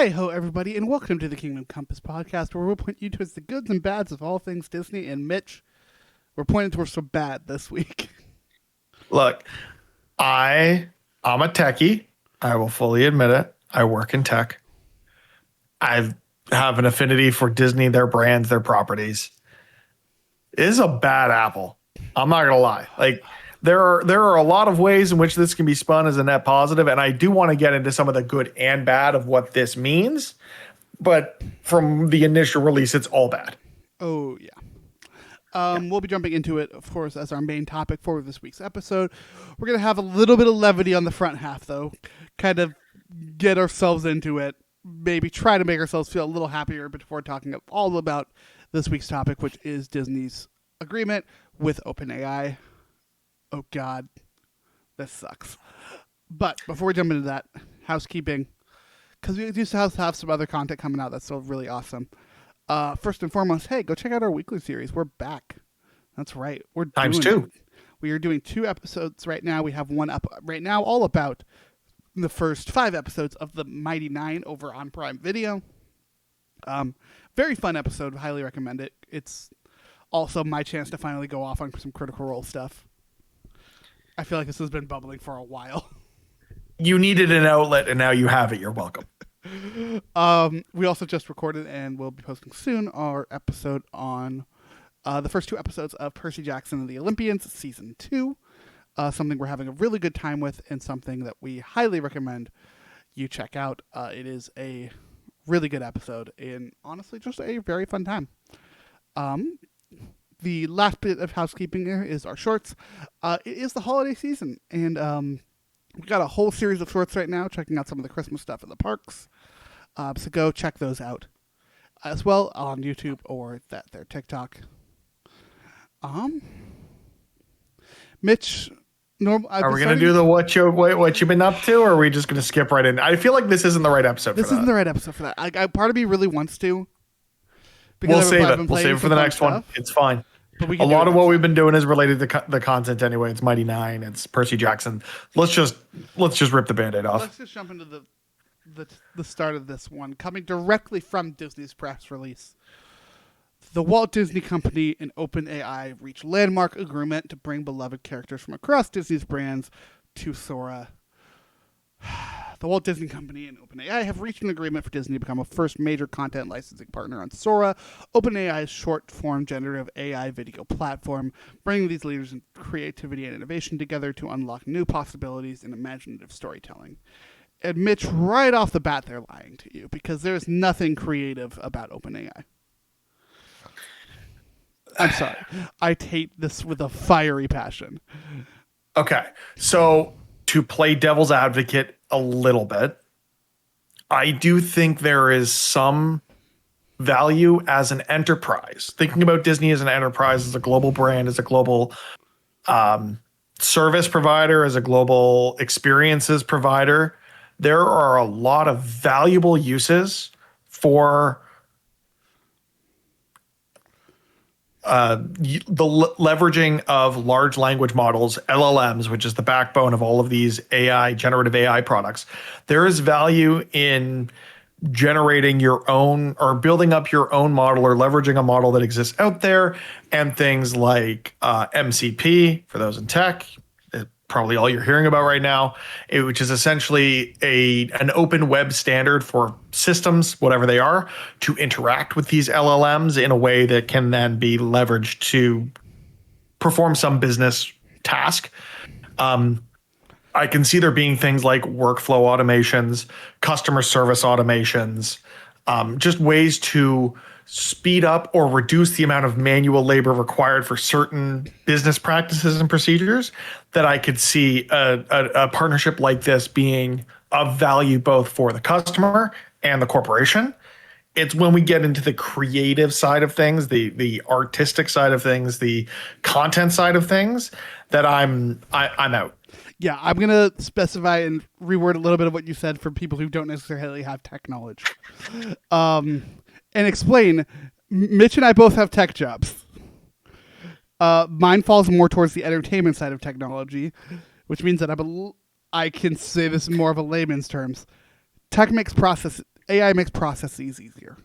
Hi ho, everybody, and welcome to the Kingdom Compass podcast, where we'll point you towards the goods and bads of all things Disney. And Mitch, we're pointing towards some bad this week. Look, I'm a techie. I will fully admit it. I work in tech. I have an affinity for Disney, their brands, their properties. It is a bad apple. I'm not gonna lie. Like there are a lot of ways in which this can be spun as a net positive, and I do want to get into some of the good and bad of what this means. But from the initial release, it's all bad. Oh, yeah. We'll be jumping into it, of course, as our main topic for this week's episode. We're going to have a little bit of levity on the front half, though. Kind of get ourselves into it. Maybe try to make ourselves feel a little happier before talking all about this week's topic, which is Disney's agreement with OpenAI. Oh, God. This sucks. But before we jump into that, housekeeping. Because we used to have some other content coming out that's still really awesome. First and foremost, hey, go check out our weekly series. We're back. That's right. We're Times two. We are doing 2 episodes right now. We have one up right now all about the first 5 episodes of the Mighty Nine over on Prime Video. Very fun episode. Highly recommend it. It's also my chance to finally go off on some Critical Role stuff. I feel like this has been bubbling for a while. You needed an outlet, and now you have it. You're welcome. We also just recorded and will be posting soon our episode on the first 2 episodes of Percy Jackson and the Olympians season 2. Something we're having a really good time with, and something that we highly recommend you check out. It is a really good episode, and honestly, just a very fun time. The last bit of housekeeping here is our shorts. It is the holiday season, and we've got a whole series of shorts right now, checking out some of the Christmas stuff in the parks. So go check those out as well on YouTube or their TikTok. Mitch, are we going to do the what you've been up to, or are we just going to skip right in? I feel like this isn't the right episode for that. This isn't the right episode for that. Part of me really wants to. We'll save it. We'll save it for the next one. It's fine. A lot of what we've been doing is related to the content anyway. It's Mighty Nine. It's Percy Jackson. Let's just rip the Band-Aid off. Let's just jump into the start of this one, coming directly from Disney's press release. The Walt Disney Company and OpenAI reach landmark agreement to bring beloved characters from across Disney's brands to Sora. The Walt Disney Company and OpenAI have reached an agreement for Disney to become a first major content licensing partner on Sora, OpenAI's short-form generative AI video platform, bringing these leaders in creativity and innovation together to unlock new possibilities in imaginative storytelling. And Mitch, right off the bat, they're lying to you, because there's nothing creative about OpenAI. I'm sorry. I hate this with a fiery passion. Okay, so to play devil's advocate a little bit, I do think there is some value as an enterprise. Thinking about Disney as an enterprise, as a global brand, as a global service provider, as a global experiences provider, there are a lot of valuable uses for the leveraging of large language models, LLMs, which is the backbone of all of these generative AI products. There is value in generating your own or building up your own model or leveraging a model that exists out there, and things like MCP for those in tech. Probably all you're hearing about right now, which is essentially an open web standard for systems, whatever they are, to interact with these LLMs in a way that can then be leveraged to perform some business task. I can see there being things like workflow automations, customer service automations, just ways to speed up or reduce the amount of manual labor required for certain business practices and procedures, that I could see a partnership like this being of value both for the customer and the corporation. It's when we get into the creative side of things, the artistic side of things, the content side of things, that I'm out. Yeah, I'm going to specify and reword a little bit of what you said for people who don't necessarily have tech knowledge. And explain, Mitch and I both have tech jobs. Mine falls more towards the entertainment side of technology, which means that I can say this in more of a layman's terms. Tech makes process AI makes processes easier.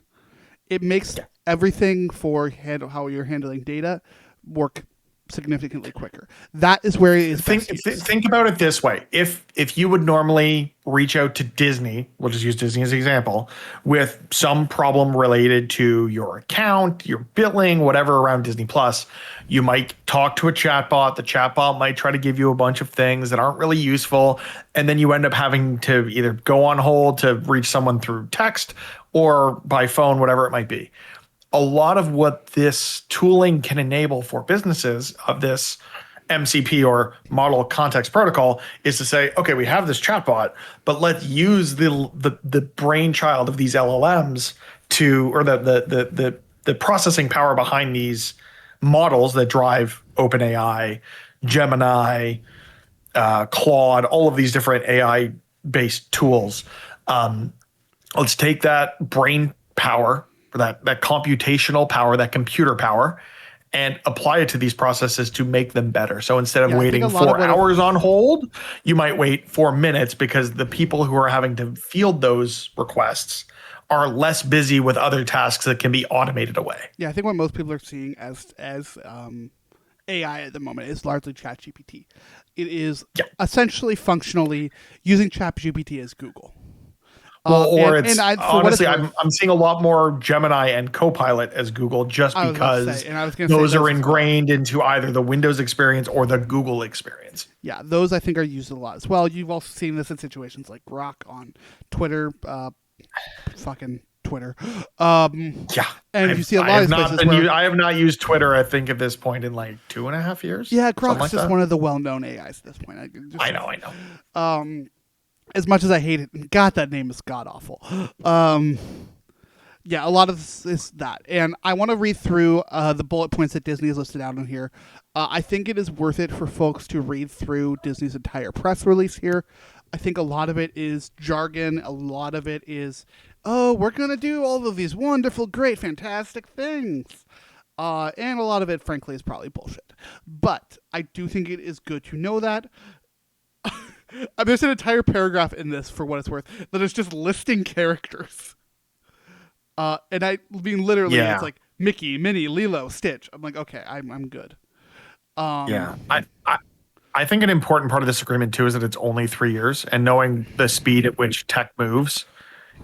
It makes Yeah. everything for how you're handling data work significantly quicker. That is where it is best used. Think about it this way. If you would normally reach out to Disney, we'll just use Disney as an example, with some problem related to your account, your billing, whatever around Disney Plus, you might talk to a chatbot. The chatbot might try to give you a bunch of things that aren't really useful, and then you end up having to either go on hold to reach someone through text or by phone, whatever it might be. A lot of what this tooling can enable for businesses of this MCP or model context protocol is to say, okay, we have this chatbot, but let's use the brainchild of these LLMs to, or the processing power behind these models that drive OpenAI, Gemini, Claude, all of these different AI based tools. Let's take that brain power, that computational power, that computer power, and apply it to these processes to make them better. So instead of waiting 4 hours on hold, you might wait 4 minutes because the people who are having to field those requests are less busy with other tasks that can be automated away. Yeah, I think what most people are seeing as AI at the moment is largely ChatGPT. It is essentially functionally using ChatGPT as Google. Honestly, I'm seeing a lot more Gemini and Copilot as Google just because those are ingrained into either the Windows experience or the Google experience. Yeah, those I think are used a lot as well. You've also seen this in situations like Grok on Twitter, fucking Twitter. And you see a lot of places where I have not used Twitter, I think, at this point in like 2.5 years. Yeah, Grok's just one of the well-known AIs at this point. I know. As much as I hate it, God, that name is god awful. Yeah, a lot of this is that. And I want to read through the bullet points that Disney has listed out on here. I think it is worth it for folks to read through Disney's entire press release here. I think a lot of it is jargon. A lot of it is, oh, we're going to do all of these wonderful, great, fantastic things. And a lot of it, frankly, is probably bullshit. But I do think it is good to know that. There's an entire paragraph in this, for what it's worth, that is just listing characters. And I mean, literally, it's like Mickey, Minnie, Lilo, Stitch. I'm like, okay, I'm good. I think an important part of this agreement too is that it's only 3 years, and knowing the speed at which tech moves,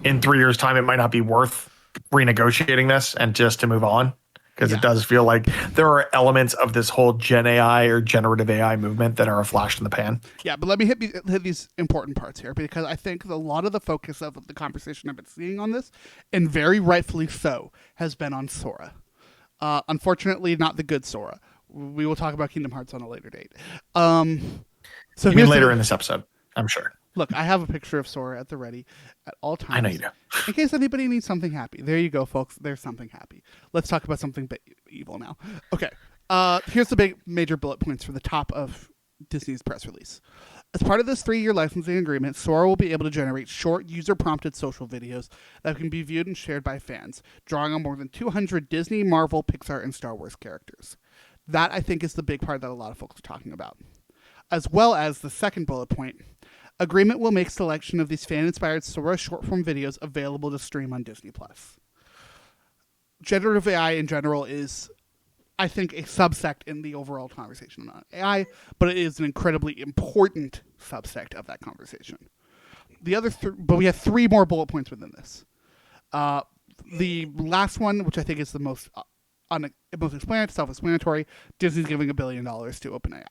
in 3 years' time, it might not be worth renegotiating this and just to move on. Because it does feel like there are elements of this whole Gen AI or generative AI movement that are a flash in the pan. Yeah, but let me hit these important parts here, because I think a lot of the focus of the conversation I've been seeing on this, and very rightfully so, has been on Sora. Unfortunately, not the good Sora. We will talk about Kingdom Hearts on a later date. So later in this episode, I'm sure. Look, I have a picture of Sora at the ready at all times. I know you do. In case anybody needs something happy. There you go, folks. There's something happy. Let's talk about something evil now. Okay. Here's the big major bullet points for the top of Disney's press release. As part of this 3-year licensing agreement, Sora will be able to generate short, user-prompted social videos that can be viewed and shared by fans, drawing on more than 200 Disney, Marvel, Pixar, and Star Wars characters. That, I think, is the big part that a lot of folks are talking about. As well as the second bullet point, agreement will make selection of these fan-inspired Sora short-form videos available to stream on Disney+. Generative AI in general is, I think, a subsect in the overall conversation on AI, but it is an incredibly important subsect of that conversation. But we have 3 more bullet points within this. The last one, which I think is the most self-explanatory, Disney's giving $1 billion to OpenAI.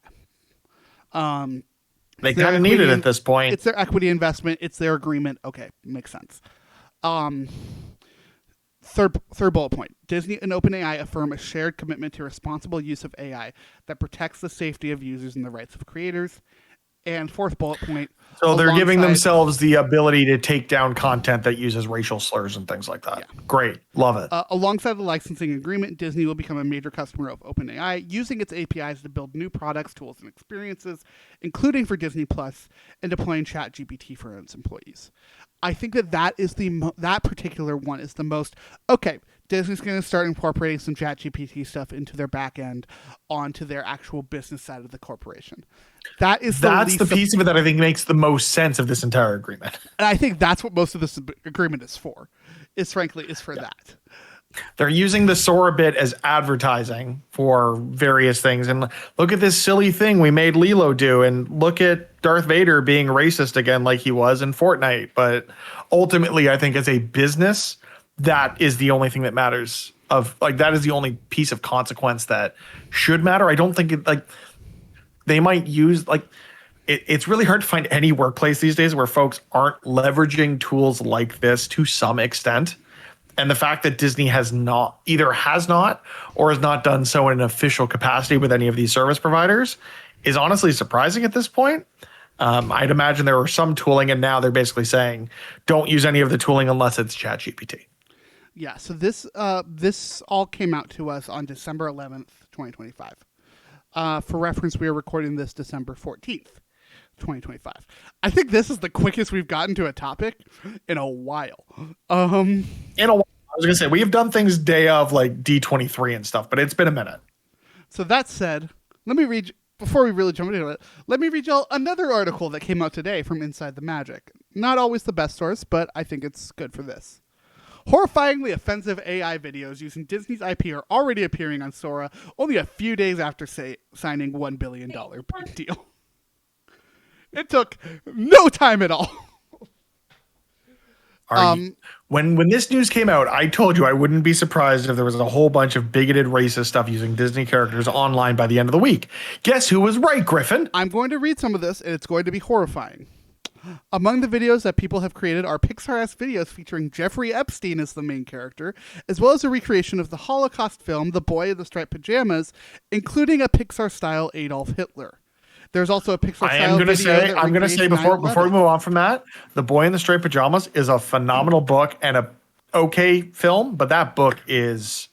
They kind of need it at this point. It's their equity investment. It's their agreement. Okay, makes sense. Third bullet point. Disney and OpenAI affirm a shared commitment to responsible use of AI that protects the safety of users and the rights of creators. And fourth bullet point. So they're giving themselves the ability to take down content that uses racial slurs and things like that. Yeah. Great. Love it. Alongside the licensing agreement, Disney will become a major customer of OpenAI, using its APIs to build new products, tools, and experiences, including for Disney Plus, and deploying ChatGPT for its employees. I think that is that particular one is the most okay. Disney's going to start incorporating some ChatGPT stuff into their back end, onto their actual business side of the corporation. That is the That's the least, piece of it that I think makes the most sense of this entire agreement. and I think that's what most of this agreement is for. Is frankly is for Yeah. that. They're using the Sora bit as advertising for various things. And look at this silly thing we made Lilo do. And look at Darth Vader being racist again, like he was in Fortnite. But ultimately, I think as a business, that is the only thing that matters. Of like, that is the only piece of consequence that should matter. I don't think it like they might use like it's really hard to find any workplace these days where folks aren't leveraging tools like this to some extent. And the fact that Disney has not or has not done so in an official capacity with any of these service providers is honestly surprising at this point. I'd imagine there were some tooling, and now they're basically saying don't use any of the tooling unless it's ChatGPT. Yeah. So this all came out to us on December 11th, 2025. For reference, we are recording this December 14th. 2025. I think this is the quickest we've gotten to a topic in a while. In a while, I was gonna say we have done things day of like D23 and stuff, but it's been a minute. So that said, let me read before we really jump into it. Let me read y'all another article that came out today from Inside the Magic. Not always the best source, but I think it's good for this. Horrifyingly offensive AI videos using Disney's IP are already appearing on Sora only a few days after signing $1 billion deal. It took no time at all. When this news came out, I told you I wouldn't be surprised if there was a whole bunch of bigoted racist stuff using Disney characters online by the end of the week. Guess who was right, Griffin? I'm going to read some of this, and it's going to be horrifying. Among the videos that people have created are Pixar-esque videos featuring Jeffrey Epstein as the main character, as well as a recreation of the Holocaust film The Boy in the Striped Pajamas, including a Pixar-style Adolf Hitler. There's also a Pixar-style video. I'm going to say before we move on from that, The Boy in the Striped Pajamas is a phenomenal book and a okay film, but that book is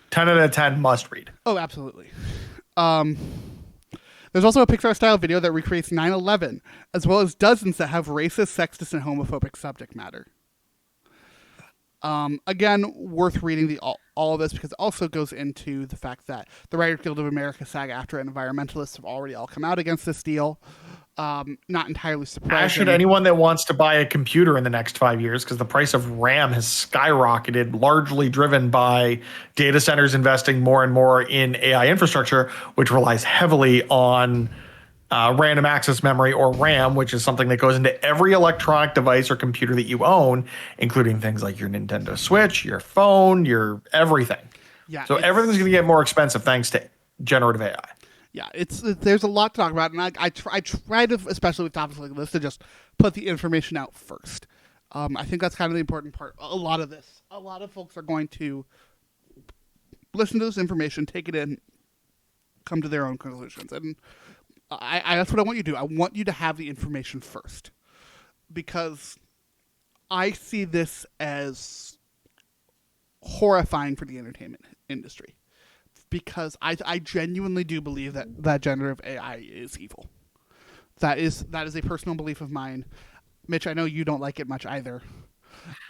10 out of 10 must read. Oh, absolutely. There's also a Pixar-style video that recreates 9/11, as well as dozens that have racist, sexist, and homophobic subject matter. Again, worth reading all of this because it also goes into the fact that the Writers Guild of America, SAG-AFTRA, and environmentalists have already all come out against this deal. Not entirely surprising. As should anyone that wants to buy a computer in the next 5 years, because the price of RAM has skyrocketed, largely driven by data centers investing more and more in AI infrastructure, which relies heavily on random access memory, or RAM, which is something that goes into every electronic device or computer that you own, including things like your Nintendo Switch, your phone, your everything. Yeah, so everything's going to get more expensive thanks to generative AI. Yeah, there's a lot to talk about, and I try to, especially with topics like this, to just put the information out first. I think that's kind of the important part. A lot of folks are going to listen to this information, take it in, come to their own conclusions, and that's what I want you to do. I want you to have the information first, because I see this as horrifying for the entertainment industry. Because I genuinely do believe that generative AI is evil. That is a personal belief of mine. Mitch, I know you don't like it much either.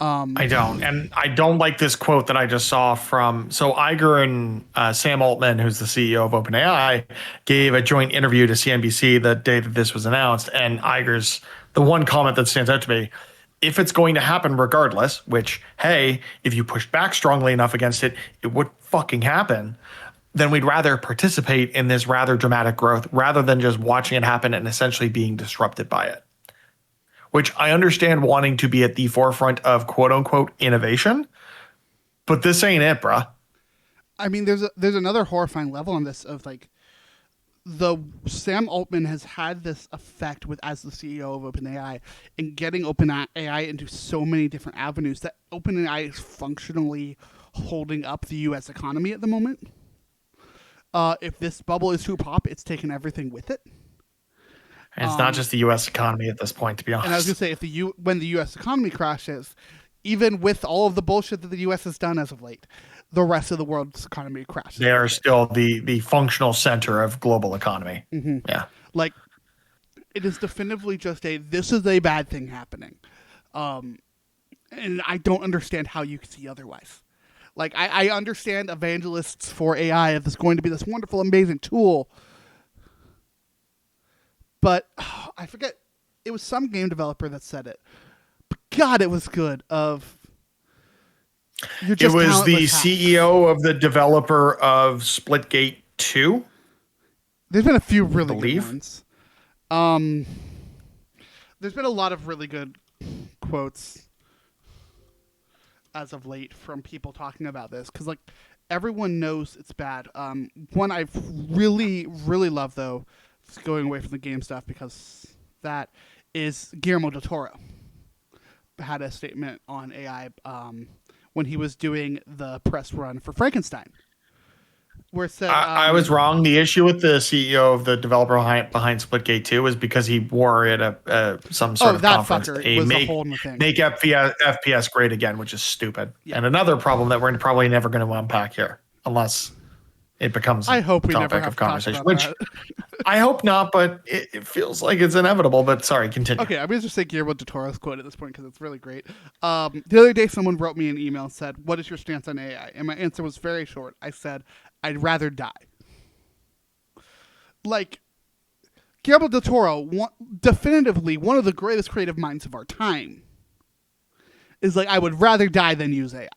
I don't. And I don't like this quote that I just saw from, so Iger and Sam Altman, who's the CEO of OpenAI, gave a joint interview to CNBC the day that this was announced. And Iger's, the one comment that stands out to me, if it's going to happen regardless, which, hey, if you pushed back strongly enough against it, it would fucking happen, then we'd rather participate in this rather dramatic growth rather than just watching it happen and essentially being disrupted by it. Which I understand wanting to be at the forefront of quote unquote innovation, but this ain't it, bruh. I mean, there's another horrifying level on this of like the Sam Altman has had this effect with as the CEO of OpenAI and getting OpenAI into so many different avenues that OpenAI is functionally holding up the U.S. economy at the moment. If this bubble is to pop, it's taken everything with it. And it's not just the U.S. economy at this point, to be honest. And I was going to say, when the U.S. economy crashes, even with all of the bullshit that the U.S. has done as of late, the rest of the world's economy crashes. They are still the functional center of global economy. Mm-hmm. Yeah. Like, it is definitively just this is a bad thing happening. And I don't understand how you can see otherwise. Like, I understand evangelists for AI if it's going to be this wonderful, amazing tool, but I forget. It was some game developer that said it. But God, it was good. You're It just was the talentless hacks. CEO of the developer of Splitgate 2, There's been a few I really good believe. ones. There's been a lot of really good quotes as of late from people talking about this because like everyone knows it's bad. One I really love though, going away from the game stuff because that is Guillermo del Toro had a statement on AI when he was doing the press run for Frankenstein, where it said, I was wrong. The issue with the CEO of the developer behind Splitgate 2 is because he wore at some sort "Oh, of that conference fucker a was a make hole in the thing." make FPS great again, which is stupid. Yeah, And another problem that we're probably never going to unpack here, unless it becomes a I hope we never topic have of to talk conversation, about which that. I hope not, but it feels like it's inevitable. But sorry, continue. Okay, I'm going to just say Guillermo del Toro's quote at this point because it's really great. The other day, someone wrote me an email and said, "What is your stance on AI?" And my answer was very short. I said, "I'd rather die." Like, Guillermo del Toro, definitively one of the greatest creative minds of our time, is like, I would rather die than use AI.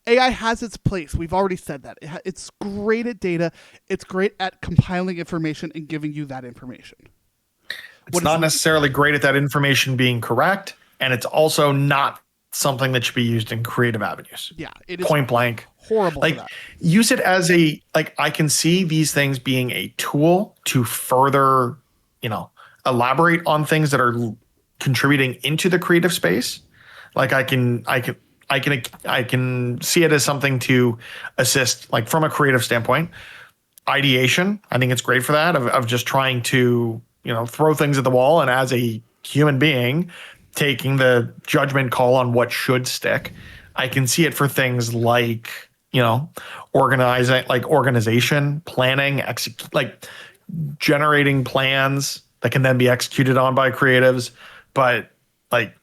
AI has its place. We've already said that. It's great at data. It's great at compiling information and giving you that information. It's What is not necessarily great at that information being correct, and it's also not something that should be used in creative avenues. Yeah, it is Point blank. horrible for Like, that. use it as I can see these things being a tool to further, elaborate on things that are contributing into the creative space. Like I can see it as something to assist, like from a creative standpoint. Ideation, I think it's great for that, of just trying to, throw things at the wall, and as a human being taking the judgment call on what should stick. I can see it for things like, organization, planning, like generating plans that can then be executed on by creatives. But like,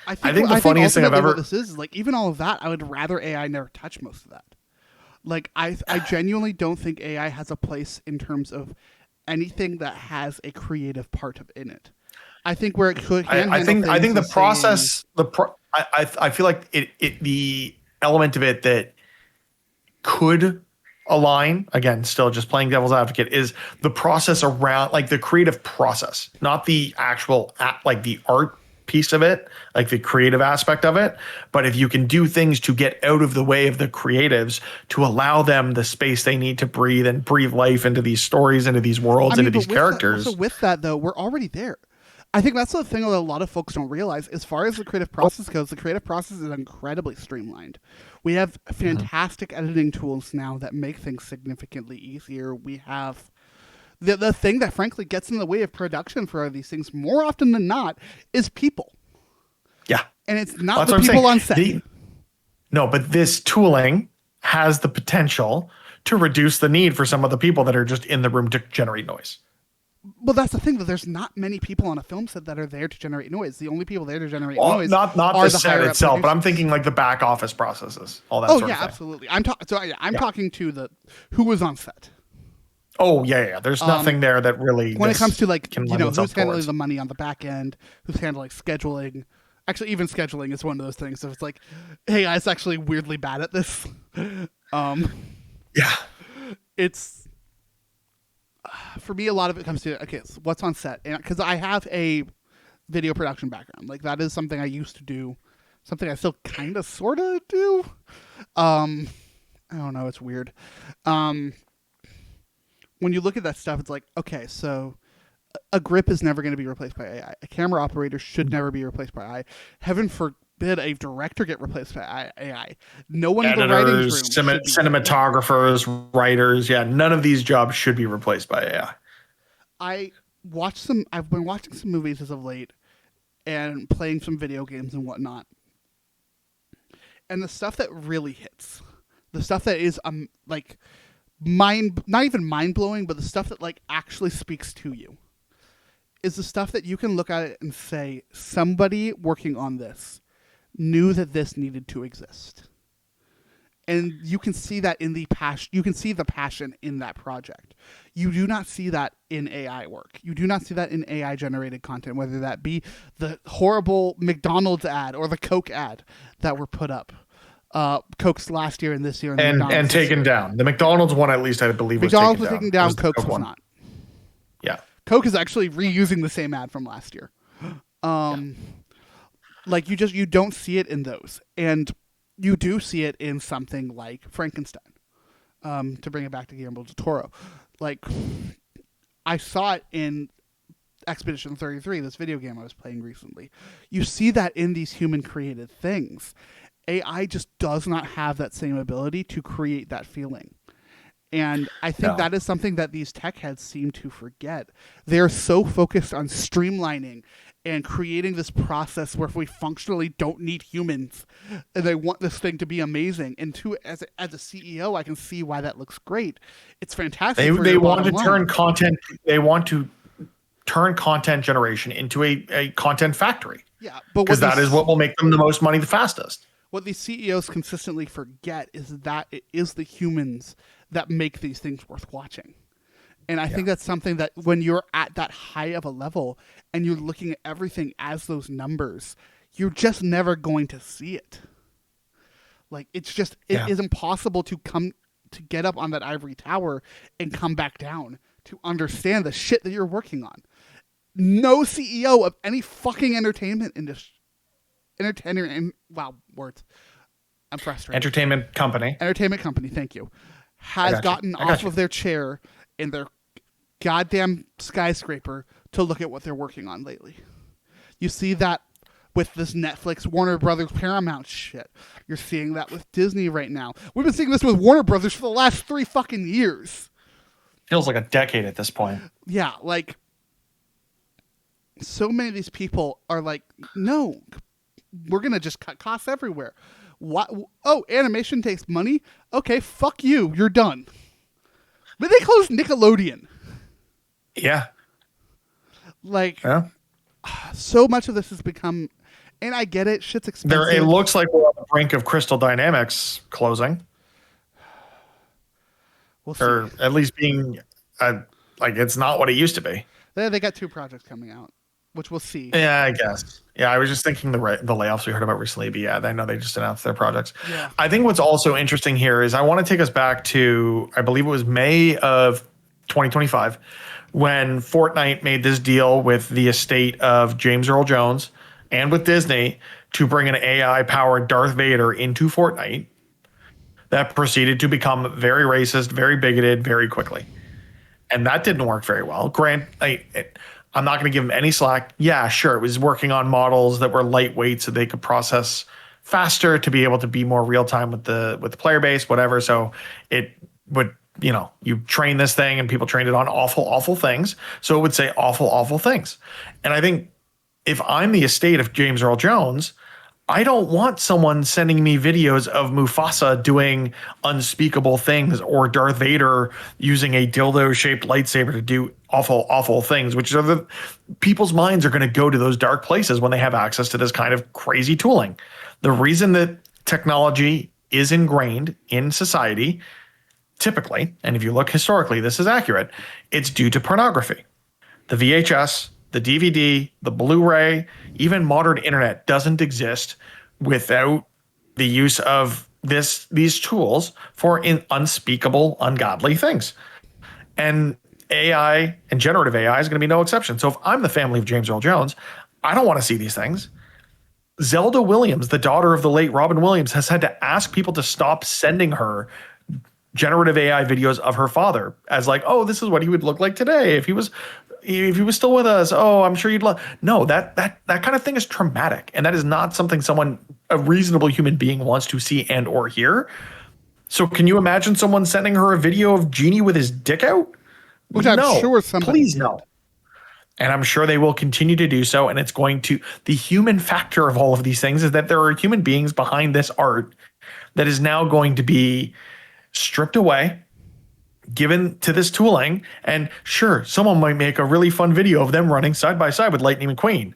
I think the I think funniest thing I've ultimately what ever this is like even all of that. I would rather AI never touch most of that. Like I genuinely don't think AI has a place in terms of anything that has a creative part of in it. I think where it could I, I handle think I things think the is saying, process I feel like the element of it that could align, again, still just playing devil's advocate, is the process around, like the creative process, not the actual like the art piece of it, like the creative aspect of it. But if you can do things to get out of the way of the creatives, to allow them the space they need to breathe and breathe life into these stories, into these I worlds, mean, into but these characters. with that though, we're already there. I think that's the thing that a lot of folks don't realize. As far as the creative process goes, the creative process is incredibly streamlined. We have Mhm. fantastic editing tools now that make things significantly easier. We have the thing that frankly gets in the way of production for these things more often than not is people. Yeah. And it's Well, not that's the what I'm people saying. on set. No, but this tooling has the potential to reduce the need for some of the people that are just in the room to generate noise. Well, that's the thing, that there's not many people on a film set that are there to generate noise. The only people there to generate Well, noise not are the the set higher up itself, but I'm producers. thinking like the back office processes, all that Oh sort yeah, of thing. absolutely. I'm Yeah. talking to the who was on set. Oh yeah. There's nothing there that really When it comes this to like can lend who's itself handling towards. the money on the back end, who's handling scheduling. Actually, even scheduling is one of those things. So it's like, hey, I'm actually weirdly bad at this. Um, Yeah. it's for me a lot of it comes to okay, so what's on set, and because I have a video production background, like that is something I used to do, something I still kind of sort of do. Um, I don't know, it's weird. Um, when you look at that stuff, it's like okay, so a grip is never going to be replaced by AI. A camera operator should never be replaced by AI. Heaven forbid a director get replaced by AI. No one in the writings Editors, room should be. Yeah, cinematographers, writers, yeah, none of these jobs should be replaced by AI. I watched some. I've been watching some movies as of late and playing some video games and whatnot. And the stuff that really hits, the stuff that is like not even mind blowing, but the stuff that like actually speaks to you is the stuff that you can look at it and say, somebody working on this knew that this needed to exist. And you can see that in the passion. You can see the passion in that project. You do not see that in AI work. You do not see that in AI generated content, whether that be the horrible McDonald's ad or the Coke ad that were put up. Coke's last year and this year, and taken down. The McDonald's one, at least I believe, McDonald's was taken down. Coke's was not. Yeah, Coke is actually reusing the same ad from last year. Like you don't see it in those, and you do see it in something like Frankenstein. To bring it back to Guillermo del Toro, like I saw it in Expedition 33, this video game I was playing recently. You see that in these human created things. AI just does not have that same ability to create that feeling. And I think that is something that these tech heads seem to forget. They're so focused on streamlining and creating this process where we functionally don't need humans, and they want this thing to be amazing. And as a CEO, I can see why that looks great. It's fantastic. They want to turn content. They want to turn content generation into a content factory. Yeah, but because that is what will make them the most money the fastest. What these CEOs consistently forget is that it is the humans that make these things worth watching. And I think that's something that when you're at that high of a level and you're looking at everything as those numbers, you're just never going to see it. Like it is impossible to get up on that ivory tower and come back down to understand the shit that you're working on. No CEO of any fucking entertainment industry, words. I'm frustrated. Entertainment company, thank you, has gotten off of their chair in their goddamn skyscraper to look at what they're working on lately. You see that with this Netflix, Warner Brothers, Paramount shit. You're seeing that with Disney right now. We've been seeing this with Warner Brothers for the last 3 fucking years. Feels like a decade at this point. Yeah, like so many of these people are like, no, we're going to just cut costs everywhere. What? Oh, animation takes money? Okay, fuck you. You're done. But they closed Nickelodeon. Yeah. Like, so much of this has become, and I get it, shit's expensive. It looks like we're on the brink of Crystal Dynamics closing. We'll see. Or at least being, like, it's not what it used to be. They got 2 projects coming out, which we'll see. Yeah, I guess. Yeah, I was just thinking the layoffs we heard about recently, but yeah, I know they just announced their projects. Yeah. I think what's also interesting here is I want to take us back to, I believe it was May of 2025, when Fortnite made this deal with the estate of James Earl Jones and with Disney to bring an AI-powered Darth Vader into Fortnite that proceeded to become very racist, very bigoted, very quickly. And that didn't work very well. I'm not going to give them any slack. Yeah, sure, it was working on models that were lightweight so they could process faster to be able to be more real time with the player base, whatever. So it would, you train this thing and people trained it on awful, awful things. So it would say awful, awful things. And I think if I'm the estate of James Earl Jones, I don't want someone sending me videos of Mufasa doing unspeakable things or Darth Vader using a dildo-shaped lightsaber to do awful, awful things, which are people's minds are going to go to those dark places when they have access to this kind of crazy tooling. The reason that technology is ingrained in society, typically, and if you look historically, this is accurate, it's due to pornography. The VHS, the DVD, the Blu-ray, even modern internet doesn't exist without the use of these tools for unspeakable, ungodly things. And AI and generative AI is going to be no exception. So if I'm the family of James Earl Jones, I don't want to see these things. Zelda Williams, the daughter of the late Robin Williams, has had to ask people to stop sending her generative AI videos of her father as like, oh, this is what he would look like today if he was still with us. Oh, I'm sure you'd love. No, that kind of thing is traumatic, and that is not something a reasonable human being wants to see and or hear. So, can you imagine someone sending her a video of Genie with his dick out? Which I'm sure somebody please did. No. And I'm sure they will continue to do so. And it's going to, the human factor of all of these things is that there are human beings behind this art that is now going to be stripped away, given to this tooling. And sure, someone might make a really fun video of them running side by side with Lightning McQueen.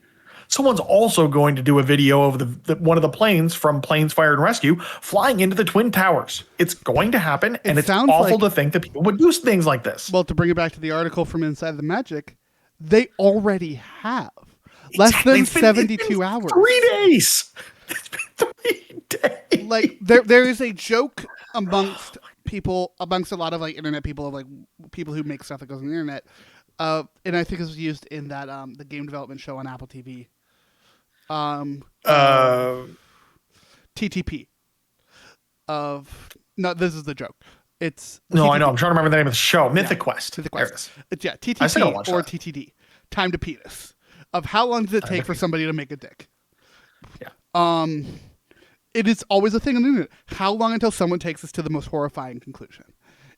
Someone's also going to do a video of one of the planes from Planes, Fire, and Rescue flying into the Twin Towers. It's going to happen, and it's awful to think that people would do things like this. Well, to bring it back to the article from Inside the Magic, they already have. Less than 72 hours. 3 days. It's been 3 days. Like there is a joke amongst a lot of like internet people, of like people who make stuff that goes on the internet. And I think it was used in that the game development show on Apple TV. TTP. No, this is the joke. It's no, TTP. I know. I'm trying to remember the name of the show. Mythic Quest. Mythic Quest. It's TTP or that. TTD. Time to penis. Of how long does it take for somebody to make a dick? Yeah. It is always a thing on the internet. How long until someone takes us to the most horrifying conclusion?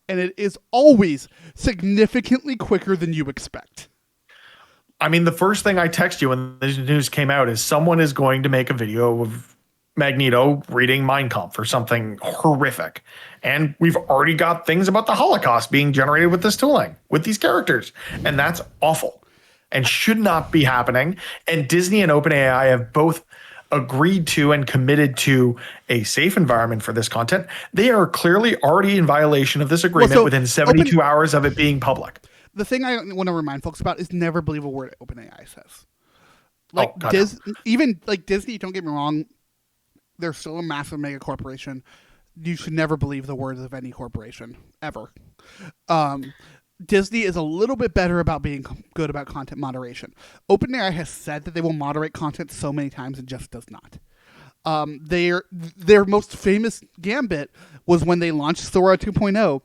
And it is always significantly quicker than you expect. I mean, the first thing I text you when the news came out is someone is going to make a video of Magneto reading Mein Kampf or something horrific. And we've already got things about the Holocaust being generated with this tooling, with these characters. And that's awful and should not be happening. And Disney and OpenAI have both agreed to and committed to a safe environment for this content. They are clearly already in violation of this agreement within 72 hours of it being public. The thing I want to remind folks about is never believe a word OpenAI says. Like even like Disney, don't get me wrong, they're still a massive mega corporation. You should never believe the words of any corporation ever. Disney is a little bit better about being good about content moderation. OpenAI has said that they will moderate content so many times and just does not. Their most famous gambit was when they launched Sora 2.0,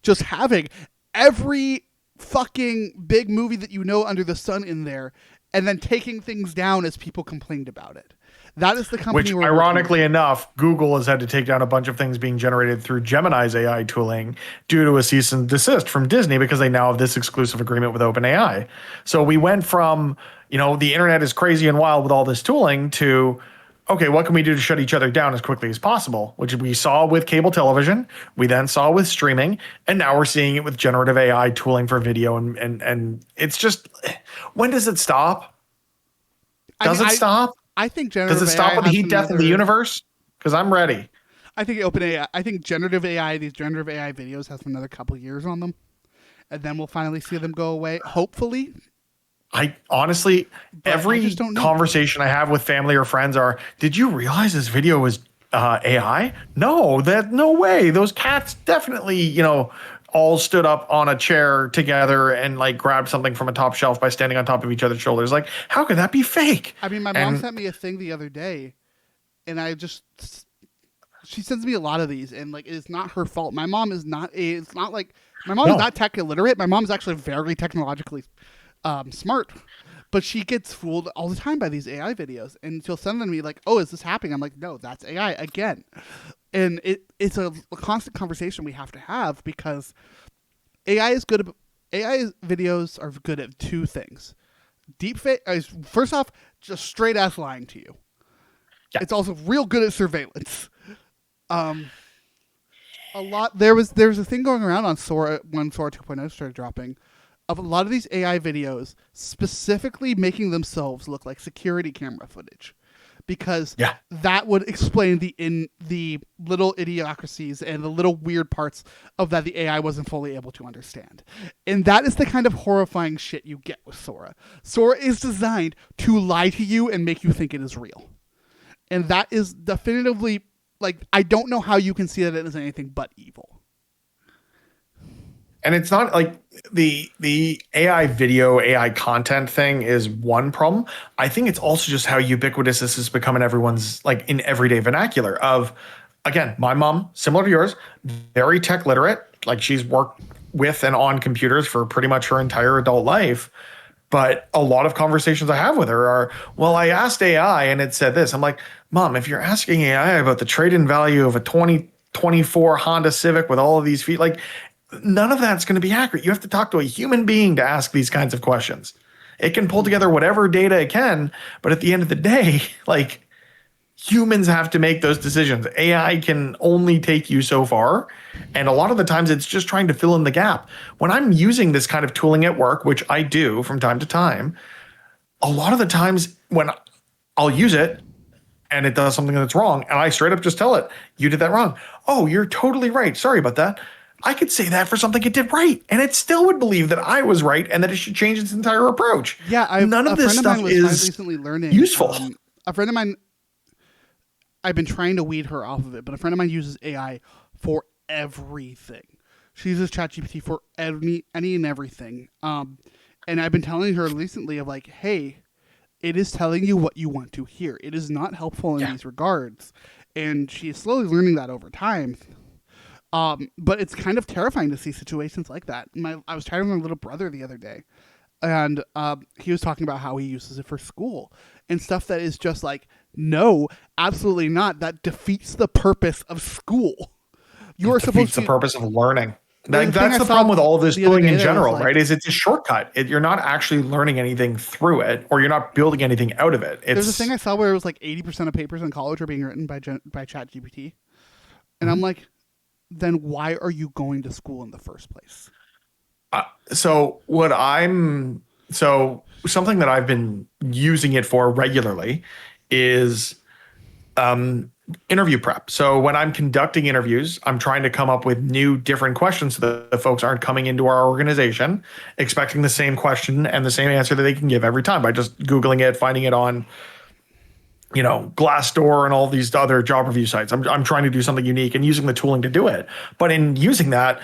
just having every fucking big movie that you know under the sun in there, and then taking things down as people complained about it. That is the company. Which, ironically enough, Google has had to take down a bunch of things being generated through Gemini's AI tooling due to a cease and desist from Disney because they now have this exclusive agreement with OpenAI. So we went from, the internet is crazy and wild with all this tooling to, okay, what can we do to shut each other down as quickly as possible? Which we saw with cable television, we then saw with streaming, and now we're seeing it with generative AI tooling for video. And it's just, when does it stop? Does it stop? I think generative AI. Does it stop with the heat death of the universe? Because I'm ready. I think generative AI, these generative AI videos has another couple years on them. And then we'll finally see them go away. Hopefully. I honestly, every conversation I have with family or friends are, did you realize this video was AI? No way. Those cats definitely, all stood up on a chair together and like grabbed something from a top shelf by standing on top of each other's shoulders. Like, how could that be fake? I mean, my mom sent me a thing the other day, and she sends me a lot of these, and like, it's not her fault. My mom is not is not tech illiterate. My mom's actually very technologically smart, but she gets fooled all the time by these AI videos, and she'll send them to me like, "Oh, is this happening?" I'm like, "No, that's AI again." And it's a constant conversation we have to have because AI videos are good at two things. Deepfake, first off, just straight ass lying to you. Yeah. It's also real good at surveillance. There was a thing going around on Sora when Sora 2.0 started dropping, of a lot of these AI videos specifically making themselves look like security camera footage. Because that would explain the little idiocracies and the little weird parts of that the AI wasn't fully able to understand. And that is the kind of horrifying shit you get with Sora. Sora is designed to lie to you and make you think it is real. And that is definitively, like, I don't know how you can see that it is anything but evil. And it's not like the AI video, AI content thing is one problem. I think it's also just how ubiquitous this has become in everyone's, like, in everyday vernacular of, again, my mom, similar to yours, very tech literate. Like, she's worked with and on computers for pretty much her entire adult life. But a lot of conversations I have with her are, well, I asked AI and it said this. I'm like, Mom, if you're asking AI about the trade-in value of a 2024 Honda Civic with all of these feet, like, none of that's going to be accurate. You have to talk to a human being to ask these kinds of questions. It can pull together whatever data it can, but at the end of the day, like, Humans have to make those decisions. AI can only take you so far. And a lot of the times it's just trying to fill in the gap. When I'm using this kind of tooling at work, which I do from time to time, a lot of the times when I'll use it and it does something that's wrong, and I straight up just tell it, you did that wrong. Oh, you're totally right. Sorry about that. I could say that for something it did right, and it still would believe that I was right and that it should change its entire approach. Yeah, None of a this friend of mine stuff was is recently learning. useful. A friend of mine, I've been trying to weed her off of it, but a friend of mine uses AI for everything. She uses ChatGPT for any and everything. And I've been telling her recently of like, hey, it is telling you what you want to hear. It is not helpful in Yeah. these regards, and she is slowly learning that over time. But it's kind of terrifying to see situations like that. I was chatting with my little brother the other day, and he was talking about how he uses it for school and stuff that is just like, no, absolutely not. That defeats the purpose of school. You are supposed Defeats the to. purpose of learning. There's a Like, thing that's I the saw problem with all of this the other tooling day in that was general, like, right? Is it's a shortcut. You're not actually learning anything through it, or you're not building anything out of it. there's a thing It's I saw where it was like 80% of papers in college are being written by ChatGPT, and I'm Mhm. like, then why are you going to school in the first place? so what I'm so something that I've been using it for regularly is um, interview prep. So when I'm conducting interviews, I'm trying to come up with new, different questions so that the folks aren't coming into our organization expecting the same question and the same answer that they can give every time by just Googling it, finding it on, Glassdoor and all these other job review sites. I'm trying to do something unique and using the tooling to do it. But in using that,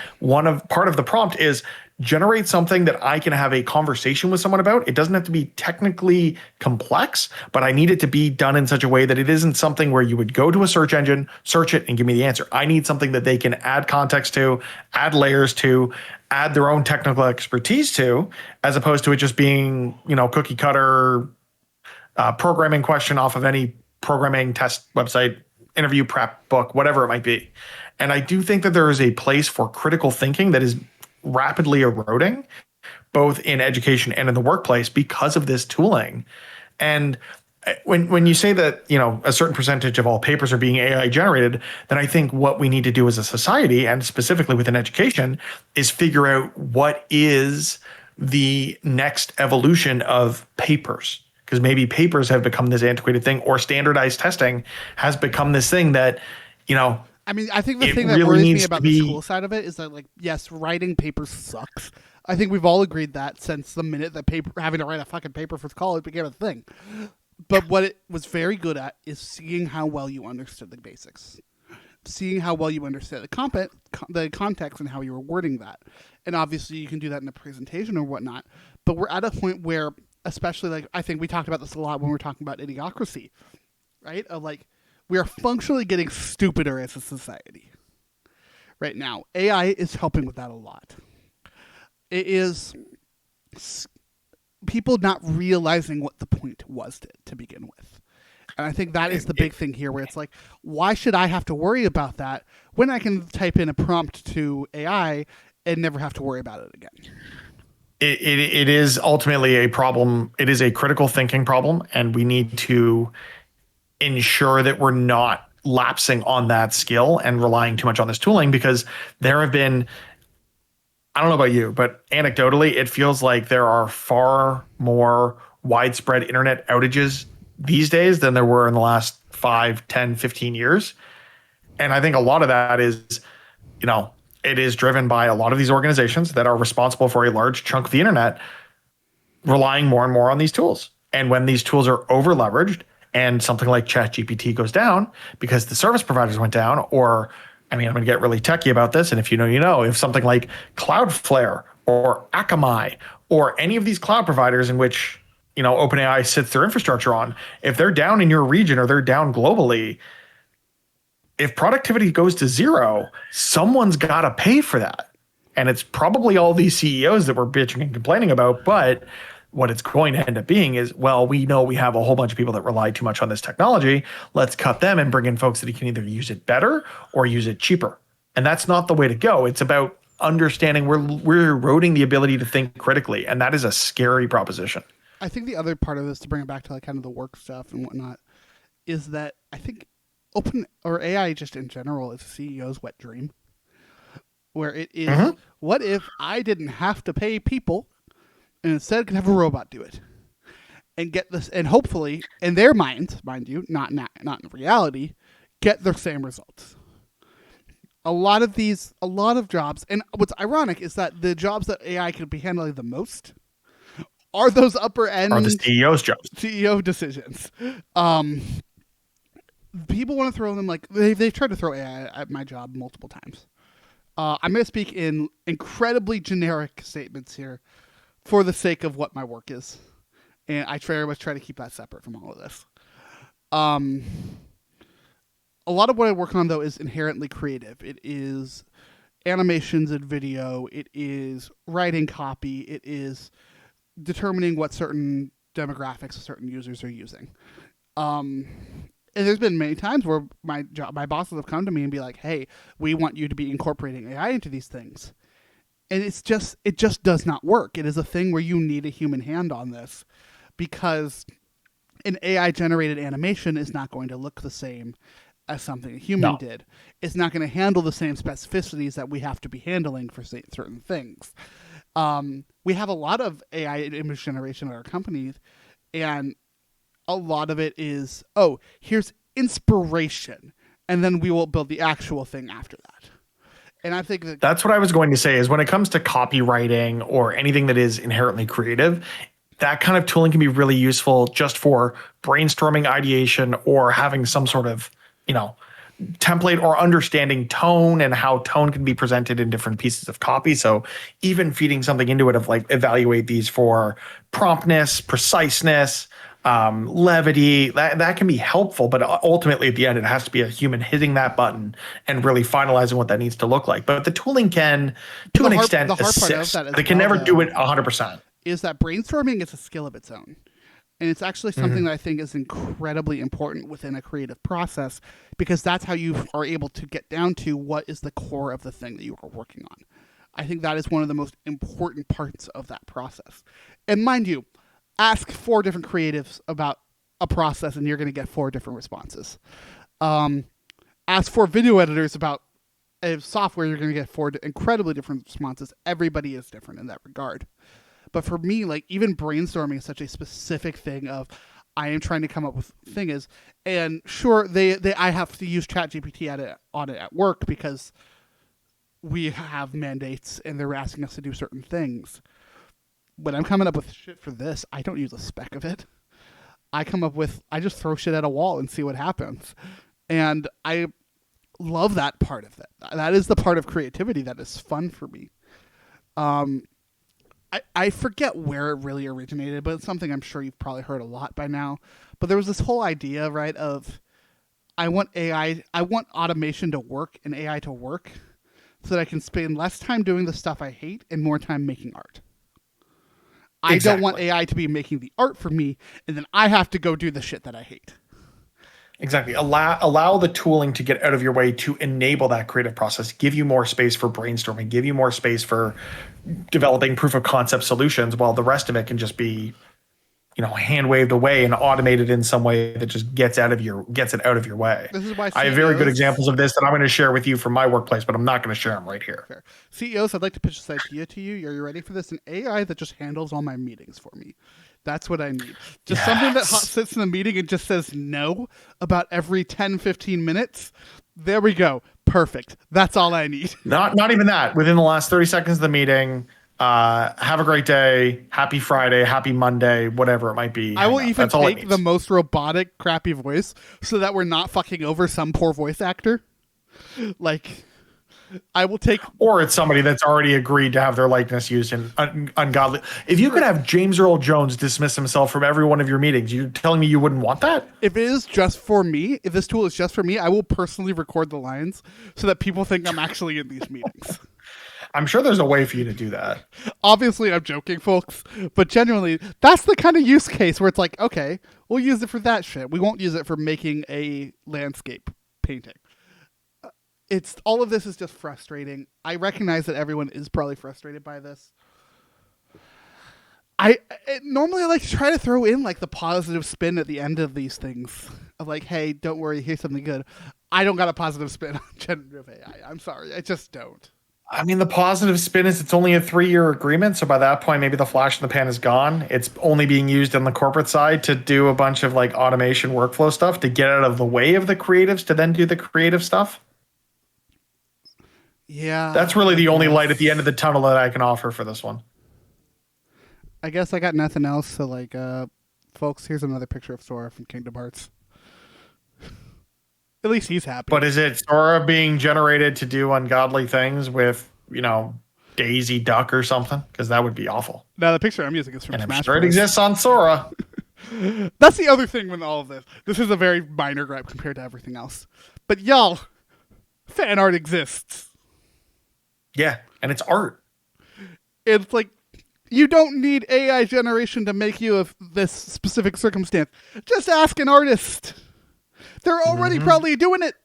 part of the prompt is generate something that I can have a conversation with someone about. It doesn't have to be technically complex, but I need it to be done in such a way that it isn't something where you would go to a search engine, search it, and give me the answer. I need something that they can add context to, add layers to, add their own technical expertise to, as opposed to it just being, cookie cutter programming question off of any programming test website, interview prep book, whatever it might be. And I do think that there is a place for critical thinking that is rapidly eroding, both in education and in the workplace, because of this tooling. And when you say that a certain percentage of all papers are being AI generated, then I think what we need to do as a society, and specifically within education, is figure out what is the next evolution of papers. Because maybe papers have become this antiquated thing, or standardized testing has become this thing that, I mean, I think the it thing that really worries me needs to about the be. school side of it is that, like, yes, writing papers sucks. I think we've all agreed that since the minute that having to write a fucking paper for college became a thing. But what it was very good at is seeing how well you understood the basics, seeing how well you understood the context, and how you were wording that. And obviously, you can do that in a presentation or whatnot. But we're at a point where, especially, like, I think we talked about this a lot when we were talking about idiocracy, right? Of like, we are functionally getting stupider as a society right now. AI is helping with that a lot. It is people not realizing what the point was to begin with. And I think that is the big thing here, where it's like, why should I have to worry about that when I can type in a prompt to AI and never have to worry about it again? It is ultimately a problem. It is a critical thinking problem, and we need to ensure that we're not lapsing on that skill and relying too much on this tooling, because there have been, I don't know about you, but anecdotally, it feels like there are far more widespread internet outages these days than there were in the last 5, 10, 15 years. And I think a lot of that is, it is driven by a lot of these organizations that are responsible for a large chunk of the internet relying more and more on these tools. And when these tools are over leveraged and something like ChatGPT goes down because the service providers went down, or, I mean, I'm going to get really techie about this. And if you know, if something like Cloudflare or Akamai or any of these cloud providers in which, OpenAI sits their infrastructure on, if they're down in your region or they're down globally, if productivity goes to zero, someone's got to pay for that. And it's probably all these CEOs that we're bitching and complaining about. But what it's going to end up being is, well, we know we have a whole bunch of people that rely too much on this technology. Let's cut them and bring in folks that can either use it better or use it cheaper. And that's not the way to go. It's about understanding we're eroding the ability to think critically. And that is a scary proposition. I think the other part of this, to bring it back to like kind of the work stuff and whatnot, is that I think open or AI just in general is a CEO's wet dream, where it is, Hmm. what if I didn't have to pay people and instead could have a robot do it and get this, and hopefully in their minds, mind you, not in reality, get the same results. A lot of jobs, and what's ironic is that the jobs that AI could be handling the most are those upper Are the end CEO's jobs. CEO decisions. Um, People want to throw them like they've tried to throw AI at my job multiple times. I'm going to speak in incredibly generic statements here for the sake of what my work is, and I very much try to keep that separate from all of this. Um, a lot of what I work on though is inherently creative. It is animations and video. It is writing copy. It is determining what certain demographics certain users are using. Um, and there's been many times where my bosses have come to me and be like, "Hey, we want you to be incorporating AI into these things," and it just does not work. It is a thing where you need a human hand on this because an AI generated animation is not going to look the same as something a human No. did. It's not going to handle the same specificities that we have to be handling for certain things. We have a lot of AI image generation at our company, and a lot of it is, oh, here's inspiration, and then we will build the actual thing after that. And I think that That's what I was going to say is when it comes to copywriting or anything that is inherently creative, that kind of tooling can be really useful just for brainstorming ideation or having some sort of, you know, template or understanding tone and how tone can be presented in different pieces of copy. So even feeding something into it of like evaluate these for promptness, preciseness, levity, that can be helpful. But ultimately at the end, it has to be a human hitting that button and really finalizing what that needs to look like. But the tooling can, to an extent, the hard part of assist, that as but it can well, never do though, it 100%. is that brainstorming is a skill of its own. And it's actually something Mhm. that I think is incredibly important within a creative process because that's how you are able to get down to what is the core of the thing that you are working on. I think that is one of the most important parts of that process. And mind you, ask four different creatives about a process and you're going to get four different responses. Um, ask four video editors about a software, you're going to get four incredibly different responses. Everybody is different in that regard. But for me, like even brainstorming is such a specific thing of I am trying to come up with thing is, and sure they I have to use ChatGPT on it at work because we have mandates and they're asking us to do certain things. When I'm coming up with shit for this, I don't use a speck of it. I just throw shit at a wall and see what happens. And I love that part of it. That is the part of creativity that is fun for me. Um, I forget where it really originated, but it's something I'm sure you've probably heard a lot by now. But there was this whole idea, right, of I want automation to work and AI to work so that I can spend less time doing the stuff I hate and more time making art. I don't want Exactly. AI to be making the art for me, and then I have to go do the shit that I hate. Exactly. Allow the tooling to get out of your way to enable that creative process, give you more space for brainstorming, give you more space for developing proof of concept solutions, while the rest of it can just be, hand waved away and automated in some way that just gets it out of your way. This is why I have very good CEOs examples of this that I'm going to share with you from my workplace, but I'm not going to share them right here. Fair. CEOs, I'd like to pitch this idea to you. Are you ready for this? An AI that just handles all my meetings for me. That's what I need. Just something that Yes. sits in the meeting and just says no about every 10, 15 minutes. There we go. Perfect. That's all I need. Not even that. Within the last 30 seconds of the meeting, have a great day, happy Friday, happy Monday, whatever it might be. I Hang will up. even That's all it take the needs. most robotic, crappy voice so that we're not fucking over some poor voice actor. Like, I will take. Or it's somebody that's already agreed to have their likeness used in ungodly. If you could have James Earl Jones dismiss himself from every one of your meetings, you telling me you wouldn't want that? If it is just for me, if this tool is just for me, I will personally record the lines so that people think I'm actually in these meetings. I'm sure there's a way for you to do that. Obviously, I'm joking, folks, but genuinely, that's the kind of use case where it's like, okay, we'll use it for that shit. We won't use it for making a landscape painting. It's all of this is just frustrating. I recognize that everyone is probably frustrated by this. Normally I like to try to throw in like the positive spin at the end of these things of like, hey, don't worry, here's something good. I don't got a positive spin on generative AI. I'm sorry, I just don't. I mean, the positive spin is it's only a 3-year agreement. So by that point, maybe the flash in the pan is gone. It's only being used on the corporate side to do a bunch of like automation workflow stuff to get out of the way of the creatives to then do the creative stuff. Yeah, That's really I the only light at the end of guess. the tunnel that I can offer for this one. I guess I got nothing else. So like, folks, here's another picture of Sora from Kingdom Hearts. At least he's But happy. is it Sora being generated to do ungodly things with, Daisy Duck or something? Because that would be awful. Now the picture I'm using is from And I'm Smash sure it Bros. exists on Sora. That's the other thing with all of this. This is a very minor gripe compared to everything else. But y'all, fan art exists. Yeah, and it's art. It's like you don't need AI generation to make you of this specific circumstance. Just ask an artist. They're already Hmm. probably doing it.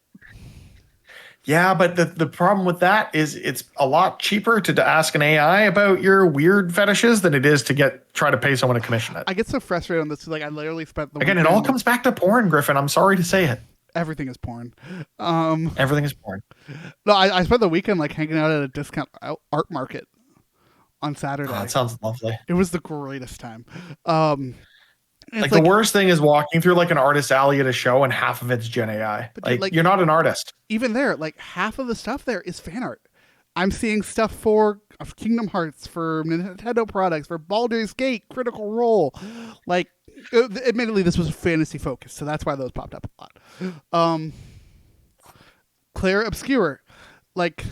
Yeah, but the problem with that is it's a lot cheaper to ask an AI about your weird fetishes than it is to try to pay someone to commission it. I get so frustrated on this. Like I literally spent the Again, it all weekend. comes back to porn, Griffin. I'm sorry to say it. Everything is porn. Um, Everything is porn. no, I spent the weekend like hanging out at a discount art market on Oh, that Saturday. sounds lovely. It was the greatest time. Um, it's Like the like, worst thing is walking through like an artist alley at a show and half of it's Gen AI. but dude, Like like you're not an artist. even there, like half of the stuff there is fan art. I'm seeing stuff for of Kingdom Hearts, for Nintendo products, for Baldur's Gate, Critical Role. Like, admittedly, this was fantasy focused, so that's why those popped up a lot. Claire Obscure, like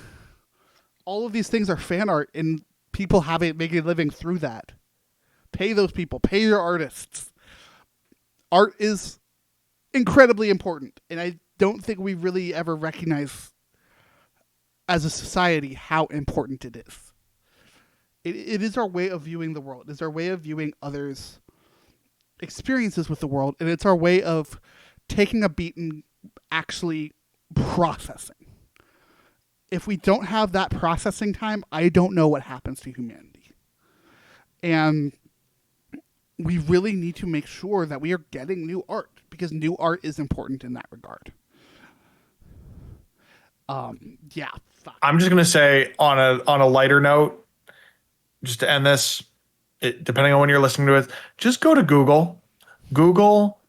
all of these things are fan art, and people have it making a living through that. Pay those people, pay your artists. Art is incredibly important, and I don't think we really ever recognize as a society how important it is. It is our way of viewing the world. It is our way of viewing others' experiences with the world, and it's our way of taking a beat and actually processing. If we don't have that processing time, I don't know what happens to humanity. And we really need to make sure that we are getting new art because new art is important in that regard. Yeah, fuck. I'm just gonna say on a lighter note, just to end this, depending on when you're listening to it, just go to Google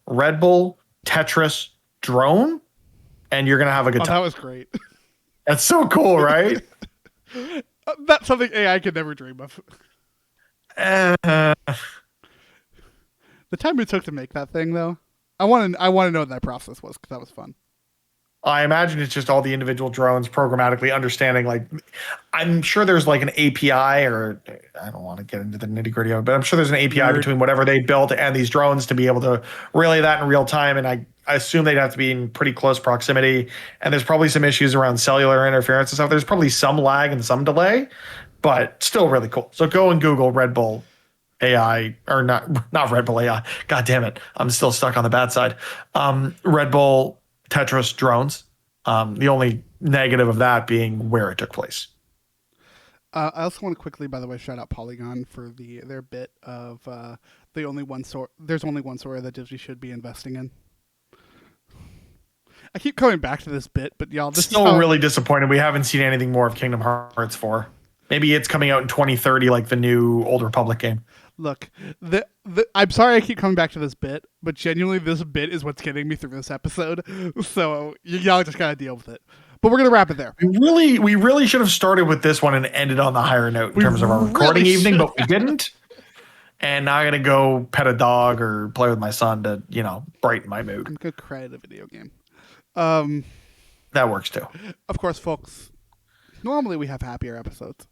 Red Bull Tetris drone, and you're gonna have a good Oh, that time. was great. That's so cool, right? That's something AI could never dream of. Uh, The time it took to make that thing, though, I want to know what that process was because that was fun. I imagine it's just all the individual drones programmatically understanding. Like, I'm sure there's like an API, or I don't want to get into the nitty gritty of it, but I'm sure there's an API Nerd. between whatever they built and these drones to be able to relay that in real time. And I assume they'd have to be in pretty close proximity. And there's probably some issues around cellular interference and stuff. There's probably some lag and some delay, but still really cool. So go and Google Red Bull AI, or not Red Bull AI. God damn it. I'm still stuck on the bad side. Red Bull Tetris drones. The only negative of that being where it took place. I also want to quickly, by the way, shout out Polygon for their bit of there's only one Sora that Disney should be investing in. I keep coming back to this bit, but y'all, this is Still how really disappointed we haven't seen anything more of Kingdom Hearts 4. Maybe it's coming out in 2030 like the new Old Republic game. look. I'm sorry I keep coming back to this bit, but genuinely, this bit is what's getting me through this episode. So y'all just gotta deal with it. But we're gonna wrap it there. We really should have started with this one and ended on the higher note in We terms of our recording really evening, should. but we didn't. And now I gotta go pet a dog or play with my son to, brighten my mood. I'm gonna cry at a video game. Um, That works too. of course, folks. Normally we have happier episodes.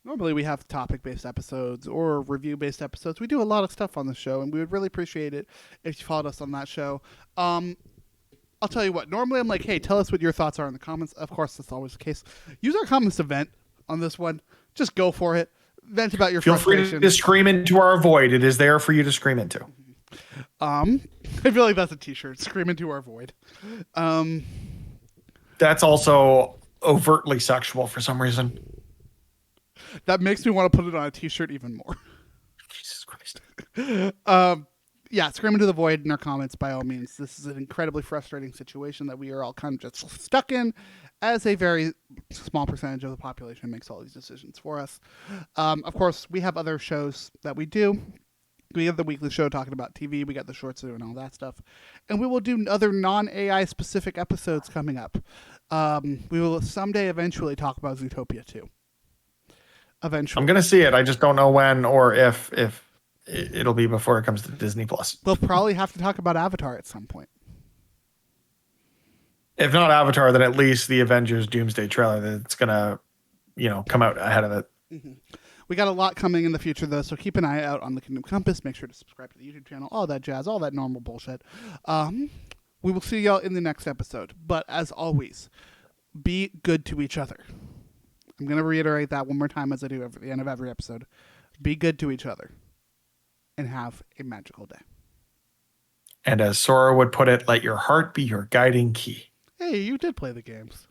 Normally we have topic-based episodes or review-based episodes. We do a lot of stuff on the show, and we would really appreciate it if you followed us on that show. I'll tell you what. Normally I'm like, hey, tell us what your thoughts are in the comments. Of course, that's always the case. Use our comments to vent on this one. Just go for it. Vent about your Feel free frustration. to scream into our void. It is there for you to scream into. I feel like that's a T-shirt. Scream into our void. That's also overtly sexual for some reason. That makes me want to put it on a T-shirt even more. Jesus Christ. Yeah, scream into the void in our comments by all means. This is an incredibly frustrating situation that we are all kind of just stuck in, as a very small percentage of the population makes all these decisions for us. Of course, we have other shows that we do. We have the weekly show talking about TV. We got the shorts and all that stuff, and we will do other non-AI specific episodes coming up. We will someday eventually talk about Zootopia too. I'm Eventually, gonna see it. I just don't know when or if it'll be before it comes to Disney Plus. we'll probably have to talk about Avatar at some point. If not Avatar, then at least the Avengers Doomsday trailer that's gonna, come out ahead of it. Mm-hmm. We got a lot coming in the future, though, so keep an eye out on the Kingdom Compass. Make sure to subscribe to the YouTube channel, all that jazz, all that normal bullshit. We will see y'all in the next episode. But as always, be good to each other. I'm going to reiterate that one more time as I do at the end of every episode. Be good to each other and have a magical day. And as Sora would put it, let your heart be your guiding key. Hey, you did play the games.